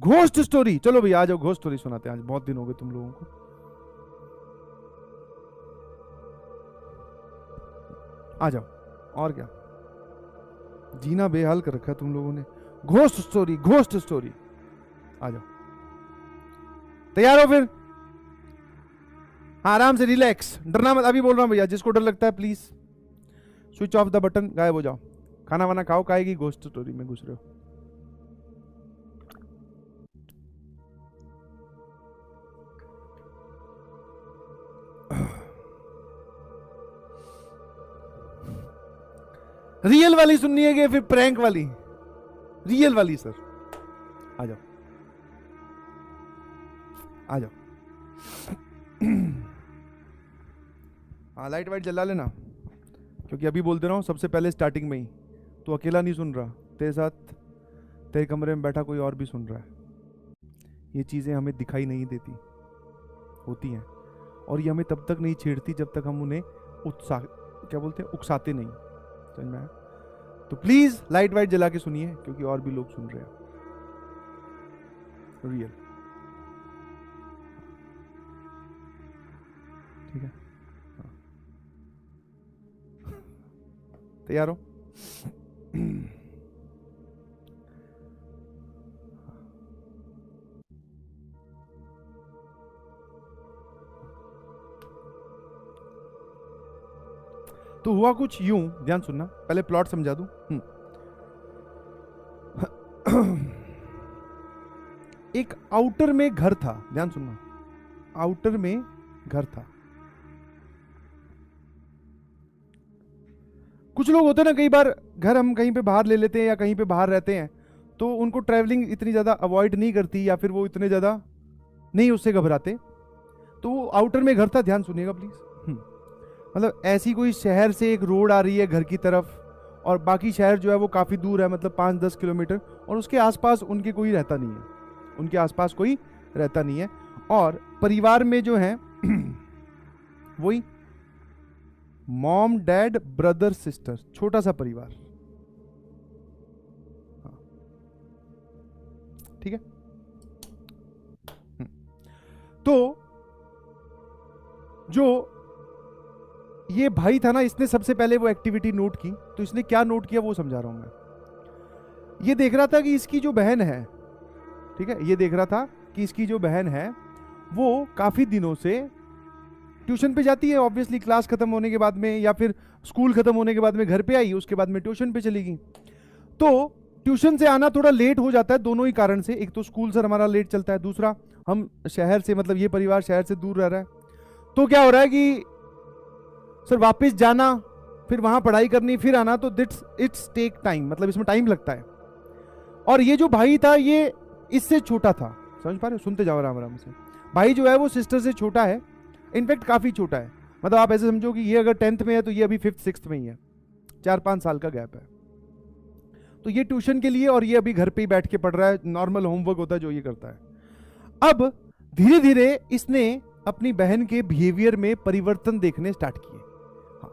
Ghost story. चलो भैया आ जाओ, घोस्ट स्टोरी सुनाते हैं आज, बहुत दिन हो गए तुम लोगों को। आ जाओ, और क्या, जीना बेहाल कर रखा है तुम लोगों ने। घोस्ट स्टोरी, घोस्ट स्टोरी, आ जाओ। तैयार हो फिर? हाँ, आराम से रिलैक्स, डरना मत। अभी बोल रहा हूँ भैया, जिसको डर लगता है please switch off the button, गायब हो जाओ। खाना वाना खाओ, खाएगी घोस्ट स्टोरी में घुस रहे हो। रियल वाली सुननी है कि फिर प्रैंक वाली? रियल वाली सर, आ जाओ आ जाओ। हाँ, लाइट वाइट जला लेना, क्योंकि अभी बोल दे रहा हूँ सबसे पहले स्टार्टिंग में ही, तो अकेला नहीं सुन रहा, तेरे साथ तेरे कमरे में बैठा कोई और भी सुन रहा है। ये चीज़ें हमें दिखाई नहीं देती, होती हैं, और ये हमें तब तक नहीं छेड़ती जब तक हम उन्हें क्या बोलते हैं, उकसाते नहीं। समझ में आया? तो प्लीज लाइट वाइट जला के सुनिए, क्योंकि और भी लोग सुन रहे हैं। रियल, ठीक है? तैयार हो? तो हुआ कुछ यूं, ध्यान सुनना, पहले प्लॉट समझा दूं। एक आउटर में घर था, ध्यान सुनना, आउटर में घर था। कुछ लोग होते हैं ना, कई बार घर हम कहीं पे बाहर ले लेते हैं या कहीं पे बाहर रहते हैं, तो उनको ट्रैवलिंग इतनी ज़्यादा अवॉइड नहीं करती, या फिर वो इतने ज़्यादा नहीं उससे घबराते। तो वो आउटर में घर था, ध्यान सुनिएगा प्लीज। मतलब ऐसी कोई शहर से एक रोड आ रही है घर की तरफ, और बाकी शहर जो है वो काफ़ी दूर है, मतलब 5-10 किलोमीटर, और उसके आसपास उनके कोई रहता नहीं है, उनके आसपास कोई रहता नहीं है। और परिवार में जो है वही मॉम डैड ब्रदर सिस्टर, छोटा सा परिवार। हाँ, ठीक है। तो जो ये भाई था ना, इसने सबसे पहले वो एक्टिविटी नोट की। तो इसने क्या नोट किया वो समझा रहा हूं मैं। ये देख रहा था कि इसकी जो बहन है, ठीक है, ये देख रहा था कि इसकी जो बहन है वो काफी दिनों से ट्यूशन पे जाती है, ऑब्वियसली क्लास खत्म होने के बाद में, या फिर स्कूल खत्म होने के बाद में घर पे आई, उसके बाद में ट्यूशन पे चली गई। तो ट्यूशन से आना थोड़ा लेट हो जाता है, दोनों ही कारण से। एक तो स्कूल सर हमारा लेट चलता है, दूसरा हम शहर से, मतलब ये परिवार शहर से दूर रह रहा है। तो क्या हो रहा है कि सर वापस जाना, फिर वहां पढ़ाई करनी, फिर आना, तो इट्स टेक टाइम, मतलब इसमें टाइम लगता है। और ये जो भाई था ये इससे छोटा था, समझ पा रहे हो? सुनते जाओ आराम आराम से। भाई जो है वो सिस्टर से छोटा है, इनफैक्ट काफी छोटा है। मतलब आप ऐसे समझो कि ये अगर 10th में है तो ये अभी 5th-6th में ही है, 4-5 साल का गैप है। तो ये ट्यूशन के लिए, और ये अभी घर पे ही बैठ के पढ़ रहा है, नॉर्मल होमवर्क होता है जो ये करता है। अब धीरे धीरे इसने अपनी बहन के बिहेवियर में परिवर्तन देखने स्टार्ट किए। हाँ,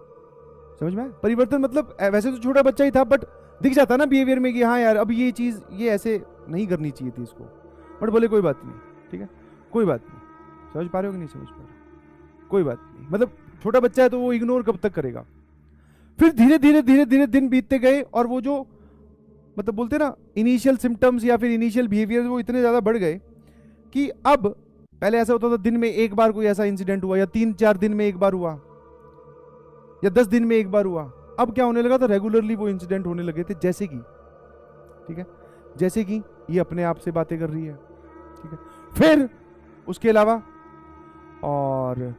समझ में? परिवर्तन मतलब वैसे तो छोटा बच्चा ही था, बट दिख जाता ना बिहेवियर में कि हाँ यार अब ये चीज ये ऐसे नहीं करनी चाहिए थी इसको, बट बोले कोई बात नहीं, ठीक है, कोई बात नहीं। समझ पा रहे हो कि नहीं समझ पा रहे हो? कोई बात नहीं, मतलब छोटा बच्चा है तो वो इग्नोर कब तक करेगा। फिर धीरे धीरे धीरे धीरे दिन बीतते गए, और वो जो मतलब बोलते ना इनिशियल सिम्टम्स या फिर इनिशियल बिहेवियर, वो इतने ज्यादा बढ़ गए कि अब पहले ऐसा होता था दिन में एक बार कोई ऐसा इंसिडेंट हुआ, या 3-4 दिन में एक बार हुआ, या 10 दिन में एक बार हुआ। अब क्या होने लगा था, रेगुलरली वो इंसिडेंट होने लगे थे। जैसे कि, ठीक है, जैसे कि ये अपने आप से बातें कर रही है, ठीक है, फिर उसके अलावा, और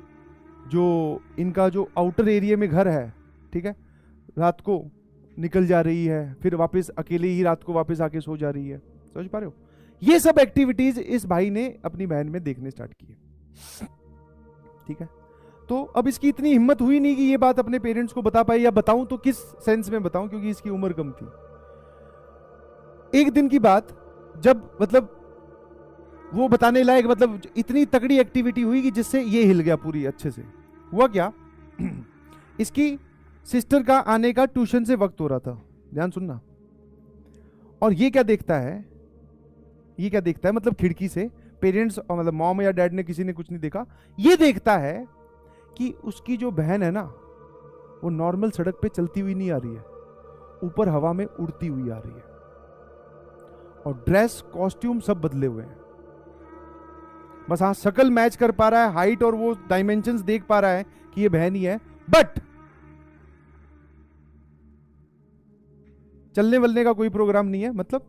जो इनका जो आउटर एरिया में घर है, ठीक है, रात को निकल जा रही है, फिर वापस अकेले ही रात को वापस आके सो जा रही है। समझ पा रहे हो? ये सब एक्टिविटीज इस भाई ने अपनी बहन में देखने स्टार्ट की, ठीक है। तो अब इसकी इतनी हिम्मत हुई नहीं कि ये बात अपने पेरेंट्स को बता पाए, या बताऊं तो किस सेंस में बताऊं, क्योंकि इसकी उम्र कम थी। एक दिन की बात, जब मतलब वो बताने लायक, मतलब इतनी तगड़ी एक्टिविटी हुई कि जिससे ये हिल गया पूरी अच्छे से। हुआ क्या, इसकी सिस्टर का आने का ट्यूशन से वक्त हो रहा था, ध्यान सुनना। और ये क्या देखता है, ये क्या देखता है, मतलब खिड़की से पेरेंट्स मतलब मॉम या डैड ने किसी ने कुछ नहीं देखा, ये देखता है कि उसकी जो बहन है ना वो नॉर्मल सड़क पे चलती हुई नहीं आ रही है, ऊपर हवा में उड़ती हुई आ रही है, और ड्रेस कॉस्ट्यूम सब बदले हुए हैं। बस हाँ शक्ल मैच कर पा रहा है, हाइट और वो डायमेंशंस देख पा रहा है कि ये बहन ही है, बट चलने वलने का कोई प्रोग्राम नहीं है, मतलब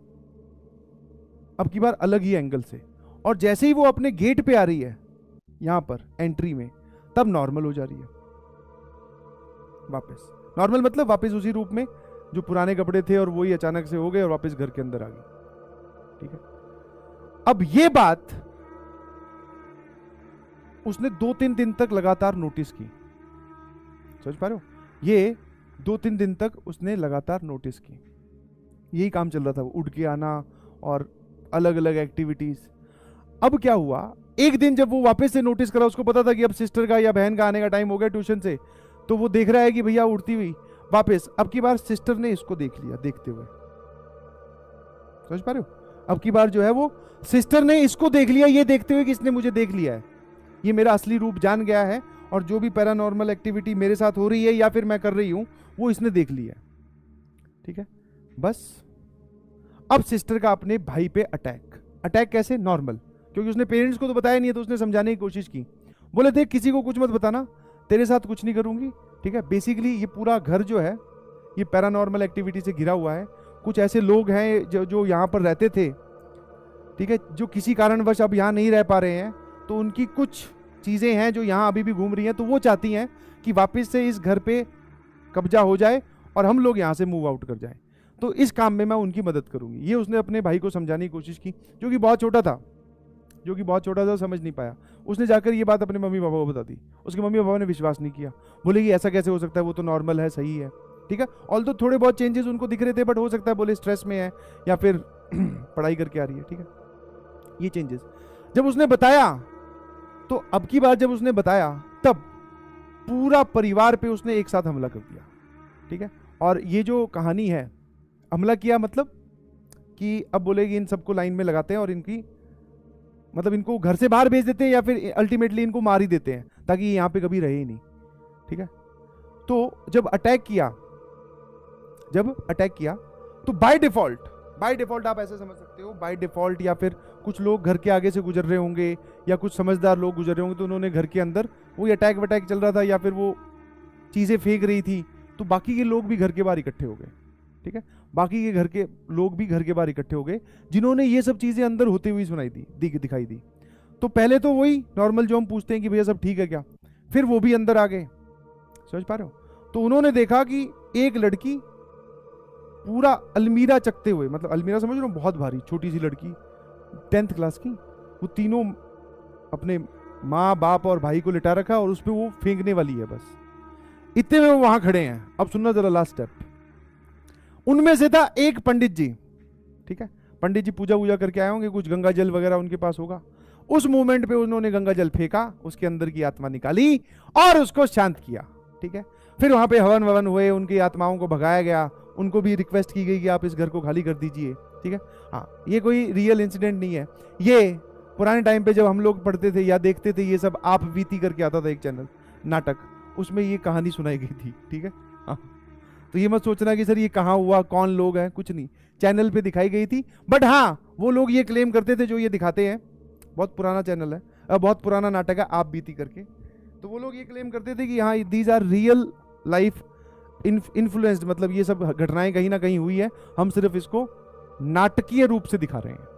अब की बार अलग ही एंगल से। और जैसे ही वो अपने गेट पे आ रही है यहां पर एंट्री में, तब नॉर्मल हो जा रही है वापस। नॉर्मल मतलब वापस उसी रूप में जो पुराने कपड़े थे, और वही अचानक से हो गए और वापस घर के अंदर आ गई। ठीक है, अब ये बात उसने 2-3 दिन तक लगातार नोटिस की। समझ पा रहे हो, ये 2-3 दिन तक उसने लगातार नोटिस की, यही काम चल रहा था, वो उठ के आना और अलग अलग एक्टिविटीज। अब क्या हुआ, एक दिन जब वो वापस से नोटिस करा, उसको पता था कि अब सिस्टर का या बहन का आने का टाइम हो गया ट्यूशन से, तो वो देख रहा है कि भैया उड़ती हुई वापस। अब की बार सिस्टर ने इसको देख लिया देखते हुए। समझ पा रहे हो, अब की बार जो है वो सिस्टर ने इसको देख लिया, ये देखते हुए कि इसने मुझे देख लिया है, ये मेरा असली रूप जान गया है, और जो भी पैरानॉर्मल एक्टिविटी मेरे साथ हो रही है या फिर मैं कर रही हूं वो इसने देख लिया। ठीक है, बस अब सिस्टर का अपने भाई पे अटैक कैसे, नॉर्मल, क्योंकि उसने पेरेंट्स को तो बताया नहीं है, तो उसने समझाने की कोशिश की। बोले देख किसी को कुछ मत बताना, तेरे साथ कुछ नहीं करूंगी। ठीक है, बेसिकली ये पूरा घर जो है ये पैरानॉर्मल एक्टिविटी से घिरा हुआ है। कुछ ऐसे लोग हैं जो यहाँ पर रहते थे, ठीक है, जो किसी कारणवश अब यहाँ नहीं रह पा रहे हैं, तो उनकी कुछ चीजें हैं जो यहाँ अभी भी घूम रही हैं, तो वो चाहती हैं कि वापस से इस घर पे कब्जा हो जाए और हम लोग यहाँ से मूव आउट कर जाएं। तो इस काम में मैं उनकी मदद करूंगी। ये उसने अपने भाई को समझाने की कोशिश की, जो कि बहुत छोटा था, समझ नहीं पाया। उसने जाकर ये बात अपने मम्मी पापा को बता दी। उसके मम्मी पापा ने विश्वास नहीं किया, बोले कि ऐसा कैसे हो सकता है, वो तो नॉर्मल है, सही है। ठीक है, ऑल्दो थोड़े बहुत चेंजेस उनको दिख रहे थे, बट हो सकता है बोले स्ट्रेस में है या फिर पढ़ाई करके आ रही है। ठीक है, ये चेंजेस जब उसने बताया, तो अब की बार जब उसने बताया तब पूरा परिवार पे उसने एक साथ हमला कर दिया। ठीक है, और ये जो कहानी है, हमला किया मतलब कि अब बोलेगी इन सबको लाइन में लगाते हैं और इनकी मतलब इनको घर से बाहर भेज देते हैं, या फिर अल्टीमेटली इनको मार ही देते हैं ताकि ये यहाँ पे कभी रहे ही नहीं। ठीक है, तो जब अटैक किया तो बाय डिफॉल्ट आप ऐसे समझ सकते हो, बाय डिफॉल्ट, या फिर कुछ लोग घर के आगे से गुजर रहे होंगे या कुछ समझदार लोग गुजर रहे होंगे, तो उन्होंने घर के अंदर वो अटैक वटैक चल रहा था या फिर वो चीजें फेंक रही थी, तो बाकी के लोग भी घर के बाहर इकट्ठे हो गए। ठीक है, बाकी के घर के लोग भी घर के बाहर इकट्ठे हो गए, जिन्होंने ये सब चीजें अंदर होते हुए दिखाई दी। तो पहले तो वही नॉर्मल जो हम पूछते हैं कि भैया सब ठीक है क्या, फिर वो भी अंदर आ गए। समझ पा रहे हो, तो उन्होंने देखा कि एक लड़की पूरा अलमीरा चकते हुए, मतलब अलमीरा समझ रहे हो, बहुत भारी छोटी सी लड़की 10th क्लास की, वो तीनों अपने माँ बाप और भाई को लिटा रखा और उस पर वो फेंकने वाली है। बस इतने में वो वहां खड़े हैं। अब सुनना जरा लास्ट स्टेप, उनमें से था एक पंडित जी। ठीक है, पंडित जी पूजा वूजा करके आए होंगे, कुछ गंगा जल वगैरह उनके पास होगा। उस मोमेंट पे उन्होंने गंगा जल फेंका, उसके अंदर की आत्मा निकाली और उसको शांत किया। ठीक है, फिर वहां पे हवन ववन हुए, उनकी आत्माओं को भगाया गया, उनको भी रिक्वेस्ट की गई कि आप इस घर को खाली कर दीजिए। ठीक है, हाँ, ये कोई रियल इंसिडेंट नहीं है, ये पुराने टाइम पे जब हम लोग पढ़ते थे या देखते थे, ये सब आप बीती करके आता था एक चैनल नाटक, उसमें ये कहानी सुनाई गई थी। ठीक है, हाँ, तो ये मत सोचना कि सर ये कहाँ हुआ, कौन लोग हैं, कुछ नहीं, चैनल पे दिखाई गई थी। बट हाँ, वो लोग ये क्लेम करते थे जो ये दिखाते हैं, बहुत पुराना चैनल है, बहुत पुराना नाटक है आप बीती करके, तो वो लोग ये क्लेम करते थे कि हाँ these are real life influenced, मतलब ये सब घटनाएं कहीं ना कहीं हुई है, हम सिर्फ इसको नाटकीय रूप से दिखा रहे हैं।